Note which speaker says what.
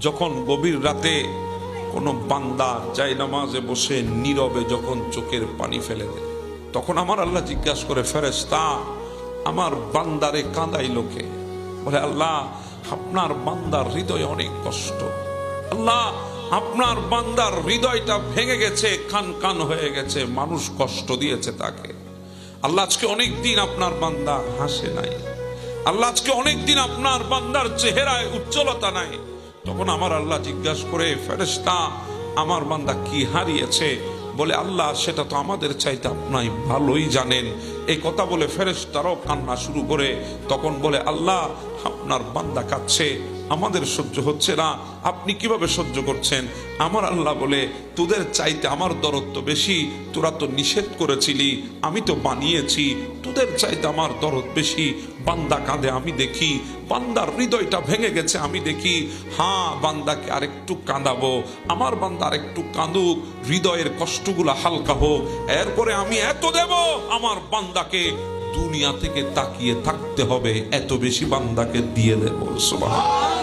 Speaker 1: যখন গভীর রাতে কোনো বান্দা জায়নামাজে বসে নীরবে যখন চোখের পানি ফেলে দেয়, তখন আমার আল্লাহ জিজ্ঞাসা করে, ফেরেশতা আমার বান্দারে কাঁদাই লোকে? বলে, আল্লাহ আপনার বান্দার হৃদয়ে অনেক কষ্ট, আল্লাহ আপনার বান্দার হৃদয়টা ভেঙে গেছে, কান কান হয়ে গেছে, মানুষ কষ্ট দিয়েছে তাকে। আল্লাহ আজকে অনেক দিন আপনার বান্দা হাসে নাই, আল্লাহ আজকে অনেক দিন আপনার বান্দার চেহারায় উজ্জ্বলতা নাই। তখন আমার আল্লাহ জিজ্ঞাসা করে, ফেরেশতা আমার বান্দা কি হারিয়েছে? বলে, আল্লাহ সেটা তো আমাদের চাইতে আপনি ভালোই জানেন। এই কথা বলে ফেরেশতারাও কান্না শুরু করে। তখন বলে, আল্লাহ আপনার বান্দা কাঁদছে, আমাদের সহ্য হচ্ছে না, আপনি কিভাবে সহ্য করছেন? আমার আল্লাহ বলে, তোদের চাইতে আমার দরদ তো বেশি, তোরা তো নিষেধ করেছিলি, আমি তো বানিয়েছি, তোদের চাইতে আমার দরদ বেশি। বান্দা কাঁদে আমি দেখি, বান্দার হৃদয়টা ভেঙে গেছে আমি দেখি। হ্যাঁ, বান্দাকে আরেকটু কাঁদাবো, আমার বান্দা আরেকটু কাঁদুক, হৃদয়ের কষ্টগুলা হালকা হোক, এরপরে আমি এত দেব আমার বান্দাকে দুনিয়া থেকে তাকিয়ে থাকতে হবে, এত বেশি বান্দাকে দিয়ে দেবো। সুবহানাল্লাহ।